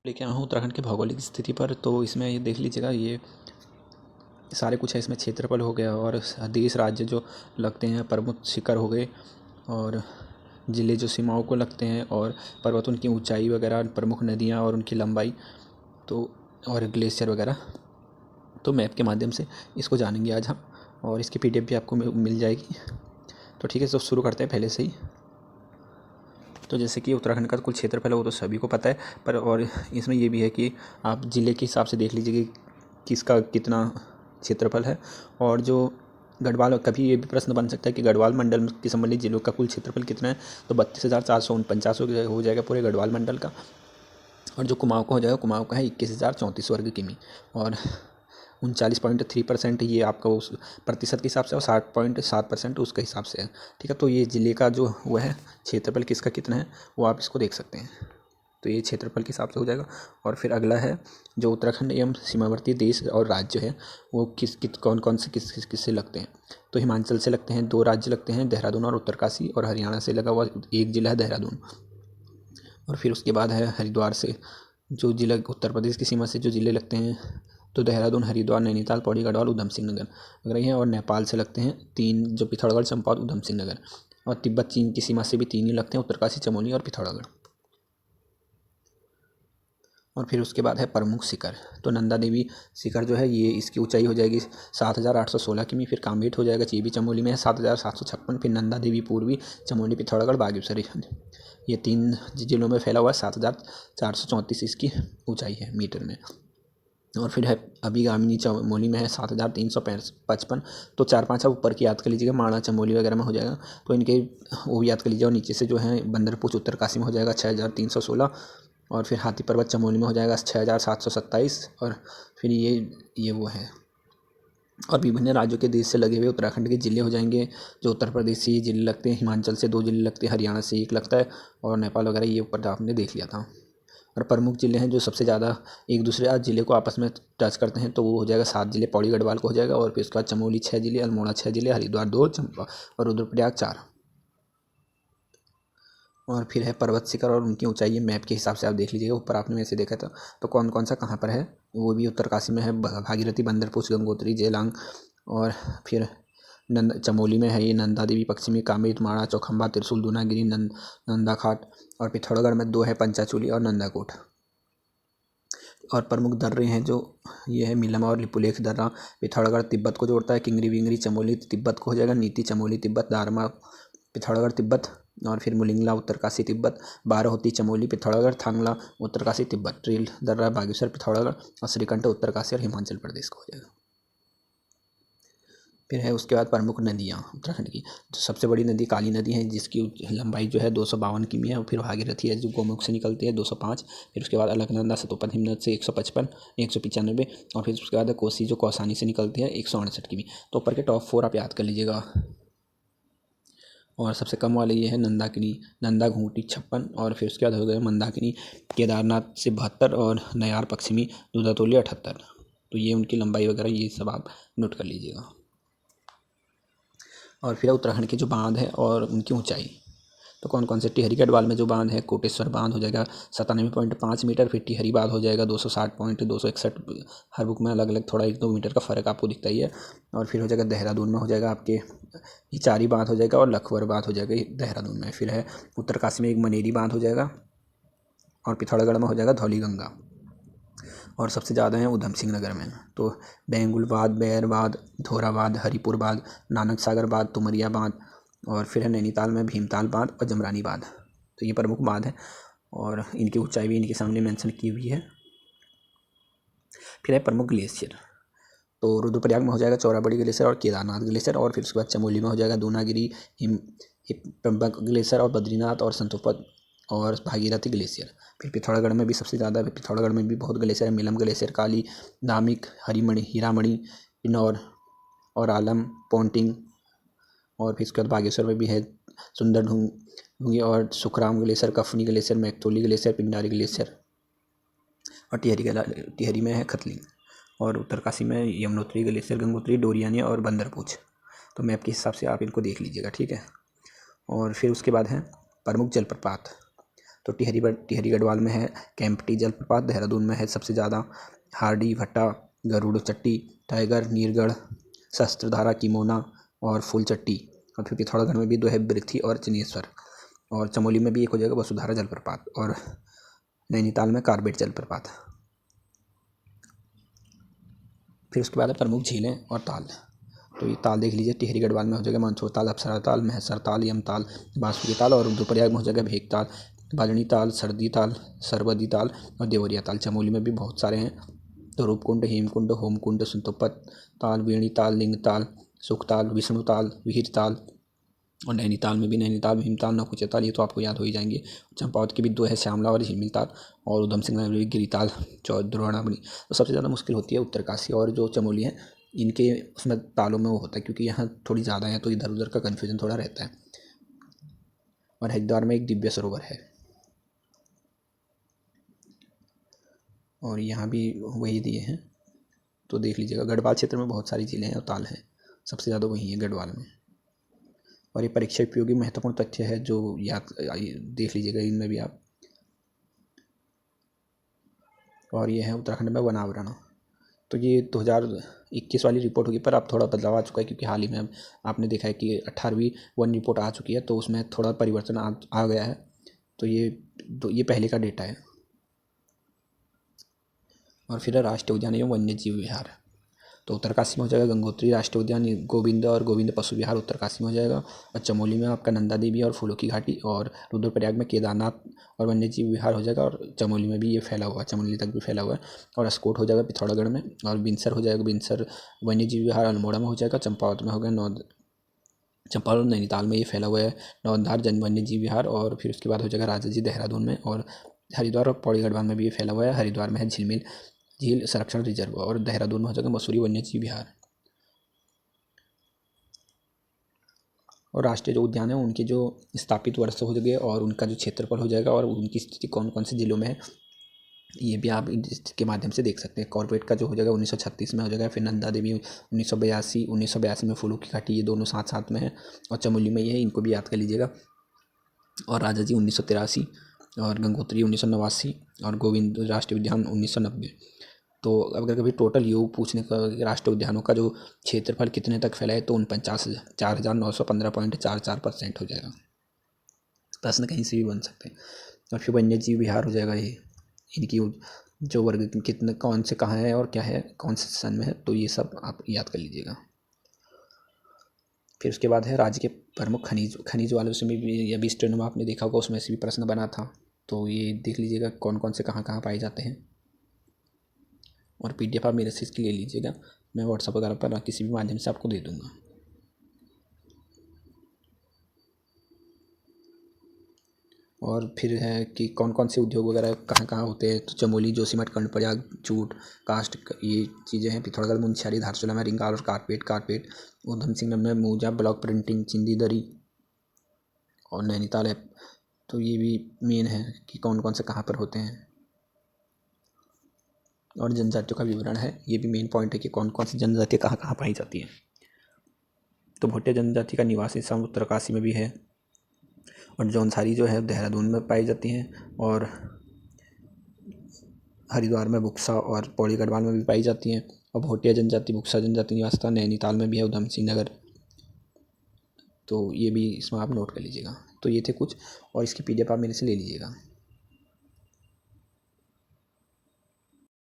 लेके आया हूँ उत्तराखंड की भौगोलिक स्थिति पर। तो इसमें ये देख लीजिएगा, ये सारे कुछ है। इसमें क्षेत्रफल हो गया और देश राज्य जो लगते हैं, प्रमुख शिखर हो गए और ज़िले जो सीमाओं को लगते हैं, और पर्वतों की ऊंचाई वगैरह, प्रमुख नदियाँ और उनकी लंबाई, तो और ग्लेशियर वगैरह। तो मैप के माध्यम से इसको जानेंगे आज हम, और इसकी PDF भी आपको मिल जाएगी। तो ठीक है, तो शुरू करते हैं पहले से ही। तो जैसे कि उत्तराखंड का कुल क्षेत्रफल है वो तो सभी को पता है, पर और इसमें ये भी है कि आप ज़िले के हिसाब से देख लीजिए कि किसका कितना क्षेत्रफल है। और जो गढ़वाल, कभी ये भी प्रश्न बन सकता है कि गढ़वाल मंडल के संबंधित जिलों का कुल क्षेत्रफल कितना है, तो 32,449 हो जाएगा पूरे गढ़वाल मंडल का। और जो कुमाऊं का हो जाएगा, कुमाऊं का है 21,034 वर्ग किमी, और 39.3% ये आपका उस प्रतिशत के हिसाब से, और 60.7% उसके हिसाब से है। ठीक है, तो ये ज़िले का जो वो है क्षेत्रफल किसका कितना है वो आप इसको देख सकते हैं। तो ये क्षेत्रफल के हिसाब से हो जाएगा। और फिर अगला है जो उत्तराखंड एवं सीमावर्ती देश और राज्य है वो कौन कौन से किस से लगते हैं। तो हिमाचल से लगते हैं 2 राज्य लगते हैं, देहरादून और उत्तरकाशी, और हरियाणा से लगा हुआ एक ज़िला है देहरादून। और फिर उसके बाद है हरिद्वार से जो ज़िला उत्तर प्रदेश की सीमा से जो ज़िले लगते हैं, तो देहरादून, हरिद्वार, नैनीताल, पौड़ी गढ़वाल, उधम सिंह नगर वगैरह हैं। और नेपाल से लगते हैं 3 जो पिथौरागढ़, चंपावत, उधम सिंह नगर। और तिब्बत चीन की सीमा से भी 3 ही लगते हैं, उत्तरकाशी, चमोली और पिथौरागढ़। और फिर उसके बाद है प्रमुख शिखर। तो नंदा देवी शिखर जो है ये इसकी ऊंचाई हो जाएगी 7,816 किमी। फिर कामेट हो जाएगा, चीबी चमोली में है 7,756। फिर नंदा देवी पूर्वी, चमोली, पिथौरागढ़, बागेश्वरी, ये 3 जिलों में फैला हुआ है। 7,434 इसकी ऊंचाई है मीटर में। और फिर है अभिगामिनी, चमोली में है 7,355। तो 4-5 आप ऊपर की याद कर लीजिएगा, माणा, चमोली वगैरह में हो जाएगा, तो इनके वो भी याद कर लीजिए। और नीचे से जो है बंदरपूछ उत्तरकाशी में हो जाएगा 6,316। और फिर हाथी पर्वत चमोली में हो जाएगा 6,727। और फिर ये वो है। और विभिन्न राज्यों के देश से लगे हुए उत्तराखंड के ज़िले हो जाएंगे। जो उत्तर प्रदेश से ज़िले लगते हैं, हिमाचल से 2 ज़िले लगते हैं, हरियाणा से 1 लगता है, और नेपाल वगैरह ये ऊपर आपने देख लिया था। और प्रमुख ज़िले हैं जो सबसे ज़्यादा एक दूसरे ज़िले को आपस में टच करते हैं, तो वो हो जाएगा 7 ज़िले, पौड़ी गढ़वाल को हो जाएगा। और फिर उसके बाद चमोली 6 ज़िले, अल्मोड़ा 6 ज़िले, हरिद्वार 2, चंपा और रुद्रप्रयाग 4। और फिर है पर्वत शिखर और उनकी ऊंचाई मैप के हिसाब से आप देख लीजिएगा। ऊपर आपने वैसे देखा था, तो कौन कौन सा कहाँ पर है वो भी उत्तरकाशी में है, भागीरथी, बंदरपूछ, गंगोत्री, जेलांग। और फिर चमोली में है ये नंदा देवी, पश्चिमी कामेट, माणा, चौखंबा, त्रिशूल, दूनागिरी, नंदाखाट। और पिथौरागढ़ में 2 है, पंचाचूली और नंदाकोट। और प्रमुख दर्रे हैं जो ये है मीलम और लिपुलेख दर्रा। पिथौरागढ़ तिब्बत को जोड़ता है, किंगरी विंगरी चमोली तिब्बत को हो जाएगा, नीति चमोली तिब्बत, दारमा पिथौरागढ़ तिब्बत। और फिर मुलिंगला उत्तरकाशी तिब्बत, बाराहोती चमोली पिथौरागढ़, थांगला उत्तरकाशी तिब्बत, ट्रेल दर्रा बागेश्वर पिथौरागढ़, और श्रीकंठ उत्तरकाशी और हिमाचल प्रदेश को हो जाएगा। फिर है उसके बाद प्रमुख नदियाँ उत्तराखंड की। तो सबसे बड़ी नदी काली नदी है जिसकी लंबाई जो है 252 किमी है। और फिर भागीरथी है जो गोमुख से निकलती है 205। फिर उसके बाद अलकनंदा सतोपन हिमनद से 155, 195। और फिर उसके बाद कोसी जो कौसानी से निकलती है 168 किमी। तो ऊपर के टॉप 4 आप याद कर लीजिएगा। और सबसे कम वाले ये है नंदाकिनी, नंदा घूंटी 56। और फिर उसके बाद हो गया मंदाकिनी, केदारनाथ से 72, और नयार पश्चिमी दूधातोली 78। तो ये उनकी लंबाई वगैरह ये सब आप नोट कर लीजिएगा। और फिर उत्तराखंड के जो बांध है और उनकी ऊंचाई, तो कौन कौन से। टिहरी गढ़वाल में जो बांध है, कोटेश्वर बांध हो जाएगा 97.5 मीटर। फिर टिहरी बांध हो जाएगा 260.261। हर बुक में अलग अलग थोड़ा 1-2 मीटर का फ़र्क आपको दिखता ही है। और फिर हो जाएगा देहरादून में हो जाएगा आपके हिचारी बांध हो जाएगा, और लखवर बांध हो जाएगा देहरादून में। फिर है उत्तरकाशी में एक मनेरी बांध हो जाएगा, और पिथौरागढ़ में हो जाएगा धौली गंगा। और सबसे ज़्यादा है उधम सिंह नगर में। तो बेंगुल बांध, बैर बांध, धोरा बांध, हरिपुर बांध, नानक सागर बांध, तुमरिया बांध। और फिर है नैनीताल में भीमताल बांध और जमरानी बांध। तो ये प्रमुख बांध है, और इनकी ऊंचाई भी इनके सामने मेंशन की हुई है। फिर है प्रमुख ग्लेशियर। तो रुद्रप्रयाग में हो जाएगा चौराबड़ी ग्लेशियर और केदारनाथ ग्लेशियर। और फिर उसके बाद चमोली में हो जाएगा दूनागिरी, ग्लेशियर, और बद्रीनाथ और संतोपद और भागीरथी ग्लेशियर। फिर पिथौरागढ़ में भी सबसे ज़्यादा है, पिथौरागढ़ में भी बहुत ग्लेशियर है। मिलम ग्लेशियर, काली, नामिक, हरीमणि, हीरामणि, पिनौर और आलम, पोंटिंग। और फिर उसके बाद बागेश्वर में भी है सुंदर ढूंगी और Sukhram glacier, Kafni glacier, Maiktoli glacier, Pindari glacier. और टिहरी में है खतलिंग। और उत्तरकाशी में यमुनोत्री ग्लेशियर, गंगोत्री, डोरियानी और बंदरपूछ। तो मैप के हिसाब से आप इनको देख लीजिएगा, ठीक है। और फिर उसके बाद है प्रमुख जलप्रपात। तो टिहरी गढ़वाल में है केम्प्टी जलप्रपात, देहरादून में है सबसे ज़्यादा हार्डी, भट्टा, गरुड़ चट्टी, टाइगर, नीरगढ़, शस्त्रधारा, किमोना और फूलचट्टी। और फिर पिथौरागढ़ में भी दो है, बिरथी और चिनेश्वर। और चमोली में भी एक हो जाएगा वसुधारा जलप्रपात, और नैनीताल में कार्बेट जलप्रपात। फिर उसके बाद है प्रमुख झीलें और ताल। तो ये ताल देख लीजिए, टिहरी गढ़वाल में हो जाएगा मंदसौर ताल, अप्सरा ताल, महसर ताल, यम ताल, बांसुरी ताल, और रुद्रप्रयाग में हो जाएगा भेक ताल, बालनी ताल, सरदी ताल, सरबदी ताल और देवरिया ताल। चमोली में भी बहुत सारे हैं, तो रूपकुंड, हेमकुंड, होमकुंड, संतोपत ताल, वेणी ताल, लिंग ताल, सुख ताल, विष्णु ताल, वीर ताल। और नैनीताल में भी नैनीताल, भीमताल, नौकुचिया ताल, ये तो आपको याद हो ही जाएंगे। चंपावत की भी दो है, श्यामला और झिलमिल ताल, और उधम सिंह नगर में भी गिरिताल, द्रोणावली। तो सबसे ज़्यादा मुश्किल होती है उत्तरकाशी और जो चमोली है, इनके उसमें तालों में वो होता है, क्योंकि यहाँ थोड़ी ज़्यादा है तो इधर उधर का कन्फ्यूजन थोड़ा रहता है। और हरिद्वार में एक दिव्य सरोवर है, और यहाँ भी वही दिए हैं, तो देख लीजिएगा। गढ़वाल क्षेत्र में बहुत सारी झीलें हैं और ताल हैं, सबसे ज़्यादा वही है गढ़वाल में। और ये परीक्षा उपयोगी महत्वपूर्ण तथ्य है जो याद देख लीजिएगा इनमें भी आप। और ये है उत्तराखंड में वनावरण। तो ये 2021 वाली रिपोर्ट होगी, पर अब थोड़ा बदलाव आ चुका है, क्योंकि हाल ही में आपने देखा है कि 18वीं वन रिपोर्ट आ चुकी है, तो उसमें थोड़ा परिवर्तन आ गया है। तो ये पहले का डेटा है। और फिर राष्ट्रीय उद्यान एवं वन्य जीव विहार। तो उत्तरकाशी में हो जाएगा गंगोत्री राष्ट्रीय उद्यान, गोविंद और गोविंद पशु विहार उत्तरकाशी में हो जाएगा। और चमोली में आपका नंदा देवी और फूलों की घाटी, और रुद्रप्रयाग में केदारनाथ और वन्य जीव विहार हो जाएगा। और चमोली में भी ये फैला हुआ है, चमोली तक भी फैला हुआ है। और अस्कोट हो जाएगा पिथौरागढ़ में, और बिनसर हो जाएगा, बिनसर वन्य जीव विहार अल्मोड़ा में हो जाएगा। चंपावत में हो गया चंपावत, नैनीताल में ये फैला हुआ है नौधार जन वन्य जीव विहार। और फिर उसके बाद हो जाएगा राजाजी देहरादून में, और हरिद्वार और पौड़ी गढ़वाल में भी ये फैला हुआ है। हरिद्वार में है झिलमिल झील संरक्षण रिजर्व, और देहरादून में हो जाएगा मसूरी वन्य जीव विहार। और राष्ट्रीय जो उद्यान है उनके जो स्थापित वर्ष हो जाएंगे, और उनका जो क्षेत्रफल हो जाएगा, और उनकी स्थिति कौन कौन से जिलों में है, ये भी आप इसके माध्यम से देख सकते हैं। कॉर्बेट का जो हो जाएगा 1936 में हो जाएगा। फिर नंदा देवी 1982 में, फूलों की घाटी, ये दोनों साथ साथ में है। और चमोली में ये है, इनको भी याद कर लीजिएगा। और राजाजी 1983, और गंगोत्री 1989, और गोविंद राष्ट्रीय उद्यान 1990। तो अगर कभी टोटल योग पूछने का राष्ट्रीय उद्यानों का जो क्षेत्रफल कितने तक फैला है, तो 49,915.44% हो जाएगा। प्रश्न कहीं से भी बन सकते हैं। और फिर वन्य जीव विहार हो जाएगा, ये इनकी जो वर्ग कितने कौन से कहाँ है और क्या है, कौन से सन में है, तो ये सब आप याद कर लीजिएगा। फिर उसके बाद है राज्य के प्रमुख खनिज वाले, उसमें भी अभी स्टेनो में आपने देखा होगा, उसमें से भी प्रश्न बना था। तो ये देख लीजिएगा कौन कौन से कहाँ कहाँ पाए जाते हैं। और PDF आप मेरे से इसकी ले लीजिएगा, मैं व्हाट्सएप वगैरह पर किसी भी माध्यम से आपको दे दूँगा। और फिर है कि कौन कौन से उद्योग वगैरह कहाँ कहाँ होते हैं, तो चमोली, जोशीमठ, कर्णप्रयाग, जूट, कास्ट, ये चीज़ें हैं। पिथौरागढ़, मुंशियारी, धारचूला में रिंगाल और कारपेट, उधम सिंह नगर में मोजा, ब्लॉक प्रिंटिंग, चिंदी दरी, और नैनीताल है। तो ये भी मेन है कि कौन कौन से कहाँ पर होते हैं। और जनजातियों का विवरण है, ये भी मेन पॉइंट है कि कौन कौन सी जनजातियाँ कहाँ कहाँ पाई जाती हैं। तो भोटिया जनजाति का निवासी सम उत्तरकाशी में भी है, और जौनसारी जो है देहरादून में पाई जाती हैं, और हरिद्वार में बुक्सा और पौड़ी गढ़वाल में भी पाई जाती हैं। और भोटिया जनजाति, बुक्सा जनजाति निवास स्थान नैनीताल में भी है, उधम सिंह नगर। तो ये भी इसमें आप नोट कर लीजिएगा। तो ये थे कुछ, और इसकी PDF आप मेरे से ले लीजिएगा।